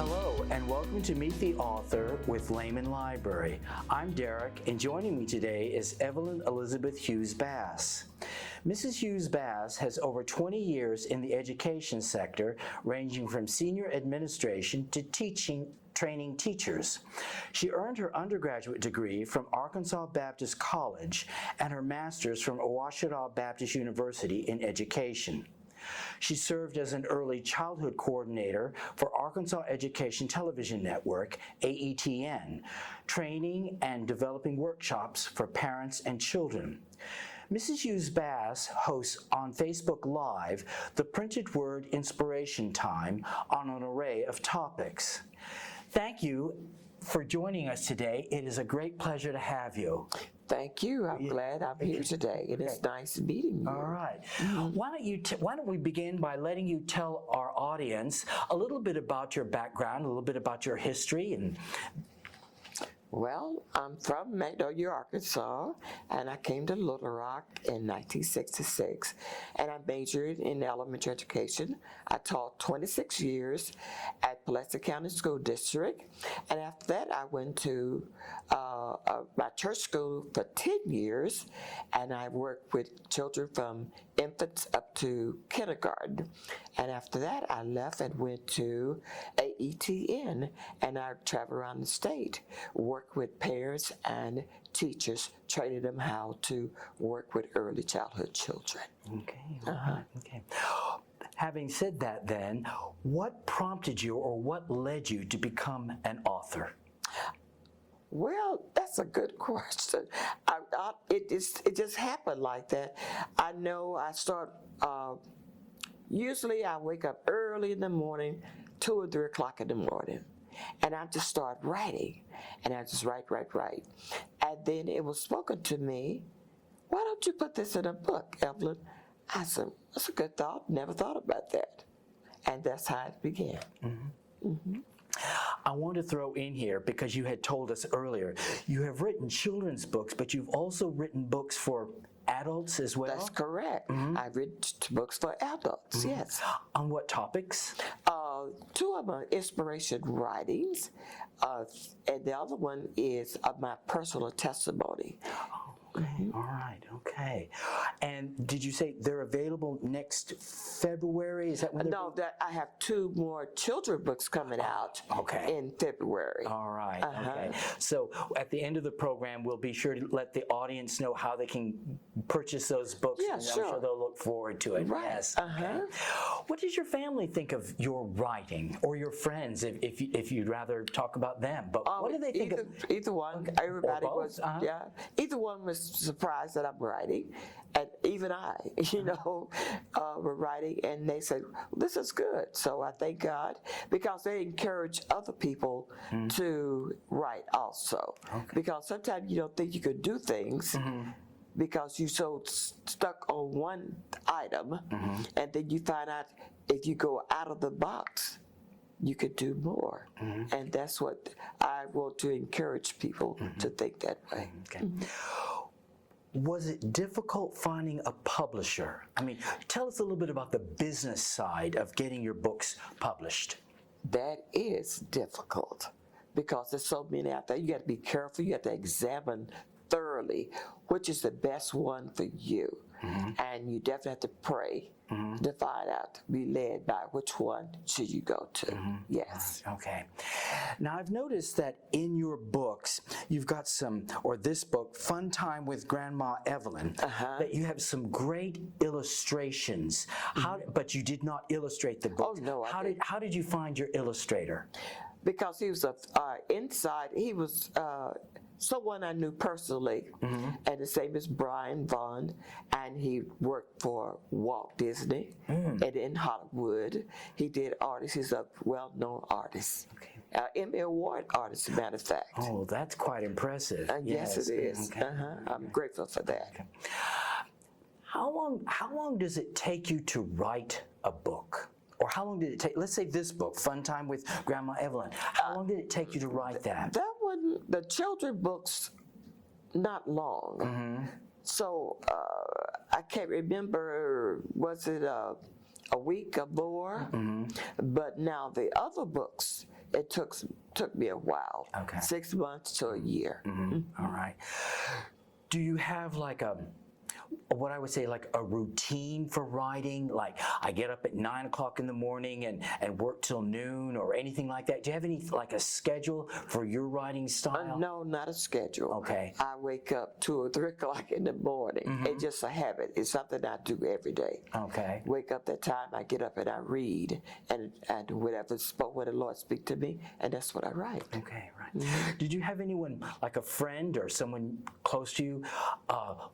Hello, and welcome to Meet the Author with Lehman Library. I'm Derek, and joining me today is Evelyn Elizabeth Hughes-Bass. Mrs. Hughes-Bass has over 20 years in the education sector, ranging from senior administration to training teachers. She earned her undergraduate degree from Arkansas Baptist College and her master's from Ouachita Baptist University in education. She served as an early childhood coordinator for Arkansas Education Television Network, AETN, training and developing workshops for parents and children. Mrs. Hughes-Bass hosts on Facebook Live the Printed Word Inspiration Time on an array of topics. Thank you for joining us today. It is a great pleasure to have you. Thank you. I'm glad I'm here today. It is nice meeting you. All right. Why don't we begin by letting you tell our audience a little bit about your background, a little bit about your history, and Well, I'm from Magnolia, Arkansas, and I came to Little Rock in 1966, and I majored in elementary education. I taught 26 years at Pulaski County School District, and after that I went to my church school for 10 years, and I worked with children from infants up to kindergarten. And after that I left and went to AETN, and I traveled around the state, work with parents and teachers, training them how to work with early childhood children. Okay. Okay. Having said that, then, what prompted you or what led you to become an author? Well, that's a good question. It just happened like that. I know I start, usually I wake up early in the morning, 2 or 3 o'clock in the morning, and I just start writing, and I just write. And then it was spoken to me, why don't you put this in a book, Evelyn? I said, that's a good thought, never thought about that. And that's how it began. I want to throw in here, because you had told us earlier, you have written children's books, but you've also written books for adults as well? That's correct. I've written books for adults, yes. On what topics? 2 of them are inspiration writings, and the other one is of my personal testimony. Okay, all right, okay. And did you say they're available next February? Is that when they're That I have 2 more children books coming out in February. All right, okay. So at the end of the program, we'll be sure to let the audience know how they can purchase those books. Yeah, and sure. I'm sure they'll look forward to it. Right. Yes. Okay. What does your family think of your writing, or your friends, if you'd rather talk about them? But what do they think of either one? Everybody was, either one was surprised that I'm writing, and even I, were writing, and they said, this is good. So I thank God, because they encourage other people to write also. Because sometimes you don't think you could do things because you're so stuck on one item, and then you find out if you go out of the box, you could do more. And that's what I want to encourage people to think that way. Okay. Was it difficult finding a publisher? I mean, tell us a little bit about the business side of getting your books published. That is difficult, because there's so many out there. You got to be careful. You have to examine thoroughly which is the best one for you. And you definitely have to pray to find out, be led by which one should you go to. Yes. Okay. Now, I've noticed that in your books, you've got this book, Fun Time with Grandma Evelyn, that you have some great illustrations. But you did not illustrate the book. Oh, no, How did you find your illustrator? Because he was he was someone I knew personally, and his name is Brian Vaughn, and he worked for Walt Disney and in Hollywood. He did artists. He's a well-known artist. Emmy Award artist, as a matter of fact. Oh, that's quite impressive. Yes, it is. I'm grateful for that. Okay. How long does it take you to write a book? Or how long did it take, let's say this book, Fun Time with Grandma Evelyn, how long did it take you to write that? That one, the children books, not long. So I can't remember, was it a week or more? But now the other books it took me a while. Okay. 6 months to a year. All right. Do you have like what I would say like a routine for writing? Like I get up at 9 o'clock in the morning and work till noon or anything like that. Do you have any like a schedule for your writing style? No, not a schedule. Okay. I wake up 2 or 3 o'clock in the morning. It's just a habit. It's something I do every day. Okay. Wake up that time, I get up and I read, and whatever spoke, when the Lord speak to me, and that's what I write. Okay, right. Did you have anyone, like a friend or someone close to you,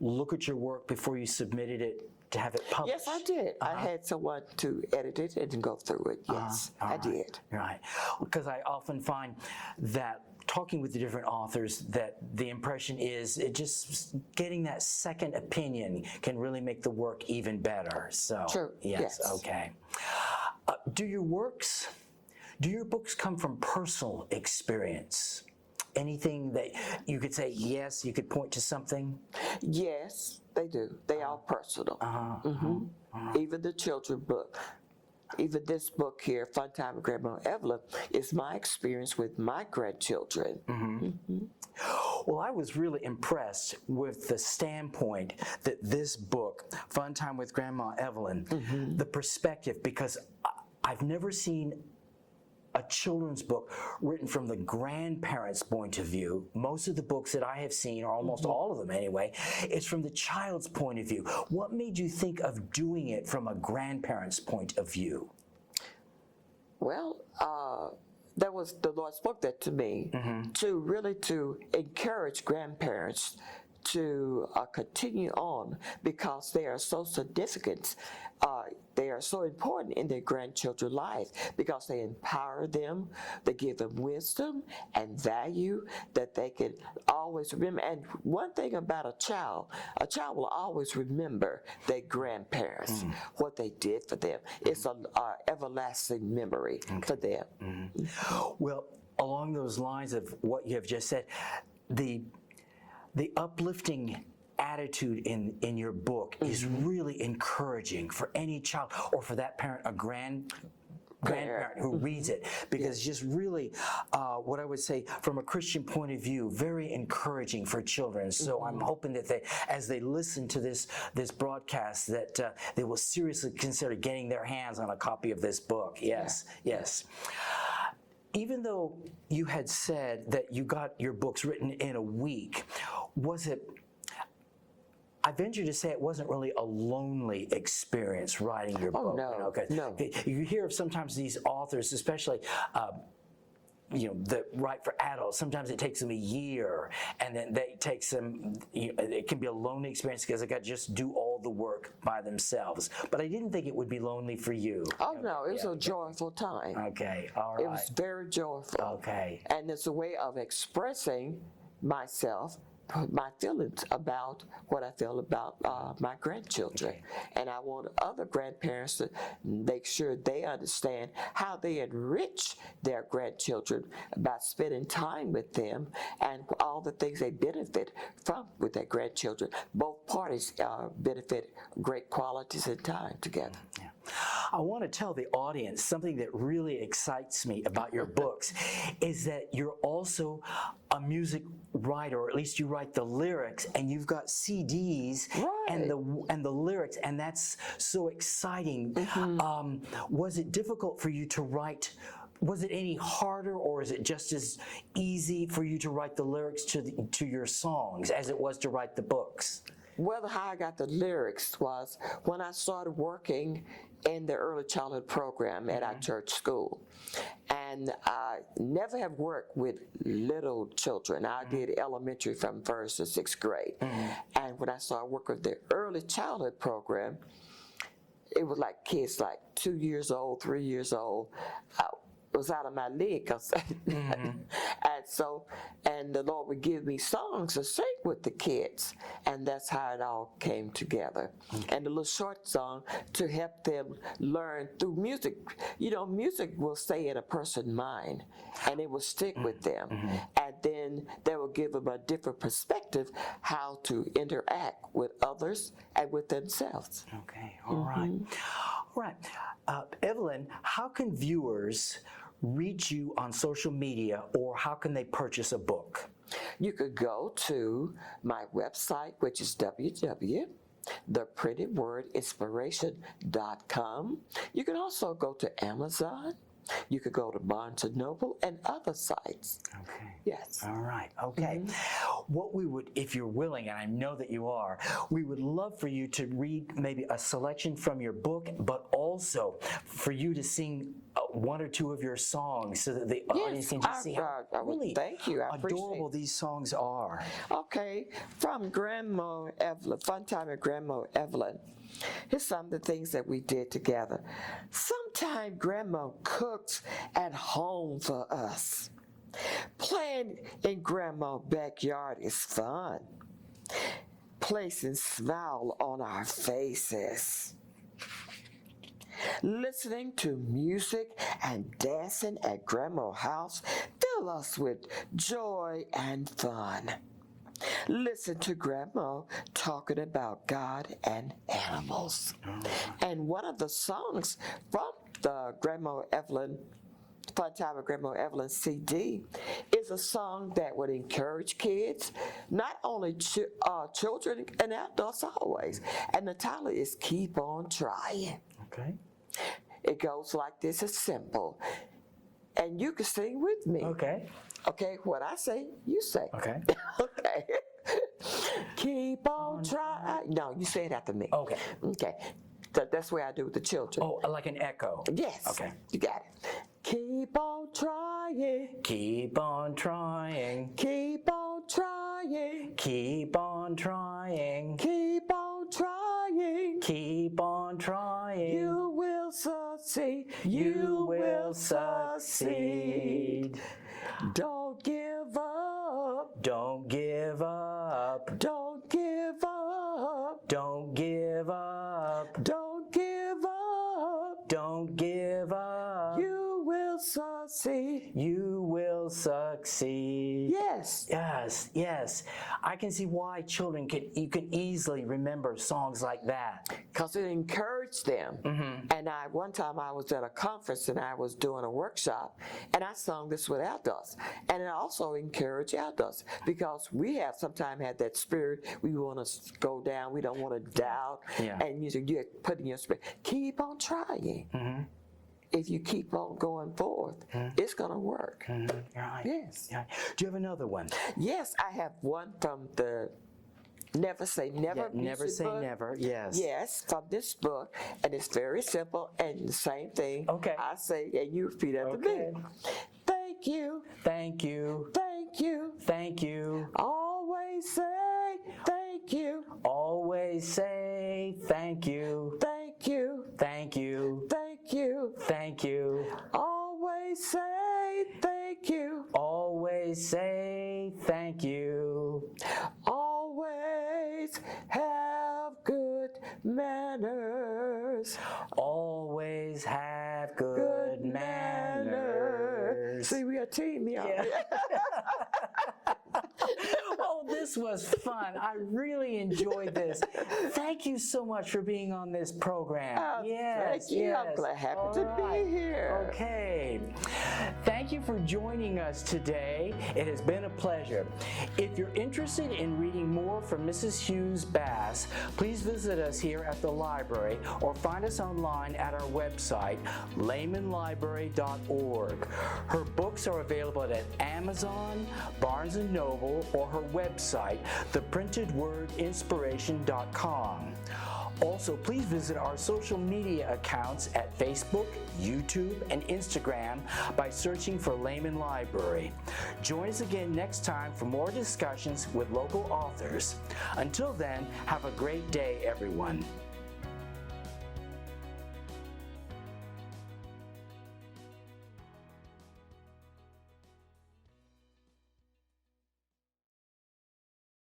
look at your work before you submitted it to have it published? Yes, I did. I had someone to edit it and go through it. Yes, I did. Right. Because I often find that talking with the different authors that the impression is it just getting that second opinion can really make the work even better. So, True. Yes. Okay. Do your books come from personal experience? Anything that you could say, yes, you could point to something? Yes, they do. They are personal. Even the children book. Even this book here, Fun Time with Grandma Evelyn, is my experience with my grandchildren. Well, I was really impressed with the standpoint that this book, Fun Time with Grandma Evelyn, the perspective, because I've never seen a children's book written from the grandparents' point of view. Most of the books that I have seen, or almost all of them anyway, it's from the child's point of view. What made you think of doing it from a grandparent's point of view? Well, that was, the Lord spoke that to me, to encourage grandparents to continue on, because they are so significant. They are so important in their grandchildren's life, because they empower them, they give them wisdom and value that they can always remember. And one thing about a child will always remember their grandparents, what they did for them. It's an everlasting memory for them. Well, along those lines of what you have just said, the uplifting attitude in your book is really encouraging for any child, or for that parent, a grandparent who reads it, because just really, what I would say from a Christian point of view, very encouraging for children. So I'm hoping that as they listen to this broadcast, that they will seriously consider getting their hands on a copy of this book. Yes. Even though you had said that you got your books written in a week, was it, I venture to say it wasn't really a lonely experience writing your book. No. You hear of sometimes these authors, especially that write for adults, sometimes it takes them a year, and then it takes them, it can be a lonely experience because they got to just do all the work by themselves. But I didn't think it would be lonely for you. Oh, no, it was a joyful time. Okay, all right. It was very joyful. Okay. And it's a way of expressing myself, my feelings about what I feel about my grandchildren. And I want other grandparents to make sure they understand how they enrich their grandchildren by spending time with them and all the things they benefit from with their grandchildren. Both parties benefit great qualities and time together. Yeah. I want to tell the audience something that really excites me about your books is that you're also a music writer, or at least you write the lyrics, and you've got CDs and the lyrics, and that's so exciting. Was it difficult for you to write? Was it any harder, or is it just as easy for you to write the lyrics to your songs as it was to write the books? Well, how I got the lyrics was when I started working in the early childhood program at our church school. And I never have worked with little children. I did elementary from 1st to 6th grade. And when I started working with the early childhood program, it was like kids like 2 years old, 3 years old. Was out of my league, and the Lord would give me songs to sing with the kids, and that's how it all came together. And a little short song to help them learn through music. Music will stay in a person's mind, and it will stick with them, and then that will give them a different perspective how to interact with others and with themselves. Okay, all right. All right. Evelyn, how can viewers reach you on social media, or how can they purchase a book? You could go to my website, which is www.theprintedwordinspiration.com. You can also go to Amazon. You could go to Barnes & Noble and other sites. Okay. Yes. All right. Okay. What we would, if you're willing, and I know that you are, we would love for you to read maybe a selection from your book, but also for you to sing one or two of your songs so that the audience can just see how really thank you. I adorable these songs are. Okay, from Grandma Evelyn, Fun Time with Grandma Evelyn. Here's some of the things that we did together. Sometimes Grandma cooks at home for us. Playing in Grandma's backyard is fun. Placing smile on our faces. Listening to music and dancing at Grandma's house fill us with joy and fun. Listen to Grandma talking about God and animals. And one of the songs from the Grandma Evelyn Fun Time with Grandma Evelyn CD is a song that would encourage kids, not only children and adults always. And the title is Keep On Trying. Okay. It goes like this, it's simple. And you can sing with me. Okay. Okay, what I say, you say. Okay. Okay. Keep on trying. No, you say it after me. Okay. Okay. That's the way I do with the children. Oh, like an echo. Yes. Okay. You got it. Keep on trying. Keep on trying. Keep on trying. Keep on trying. Keep on trying. Keep on trying. You will succeed. You will succeed. Don't give up. Don't give up. Don't give up. Don't give up. Don't give up. Don't give up. You will succeed. You will succeed. Yes. Yes, yes. I can see why children you can easily remember songs like that. Because it encouraged them. And one time I was at a conference and I was doing a workshop and I sung this with adults. And it also encouraged adults because we have sometimes had that spirit, we want to go down, we don't want to doubt. Yeah. And you're putting your spirit, keep on trying. If you keep on going forth, it's going to work. Right. Yes. Yeah. Do you have another one? Yes, I have one from the Never Say Never. Yeah, Never music Say book. Never, yes. Yes, from this book, and it's very simple, and the same thing. Okay. I say, and you repeat after me. Thank you. Thank you. Thank you. Thank you. Always say thank you. Always say thank you. Thank you. Thank you. Thank you. Thank you. Always say thank you. Always say thank you. Always have good manners. Always have good manners. See, we are a team here. Yeah. Oh, this was fun. I really enjoyed this. Thank you so much for being on this program. Yes, Thank you. yes. I'm glad happy All to right. be here. Okay. Thank you for joining us today. It has been a pleasure. If you're interested in reading more from Mrs. Hughes-Bass, please visit us here at the library or find us online at our website, lehmanlibrary.org. Her books are available at Amazon, Barnes & Noble, or her website, theprintedwordinspiration.com. Also, please visit our social media accounts at Facebook, YouTube, and Instagram by searching for Lehman Library. Join us again next time for more discussions with local authors. Until then, have a great day, everyone.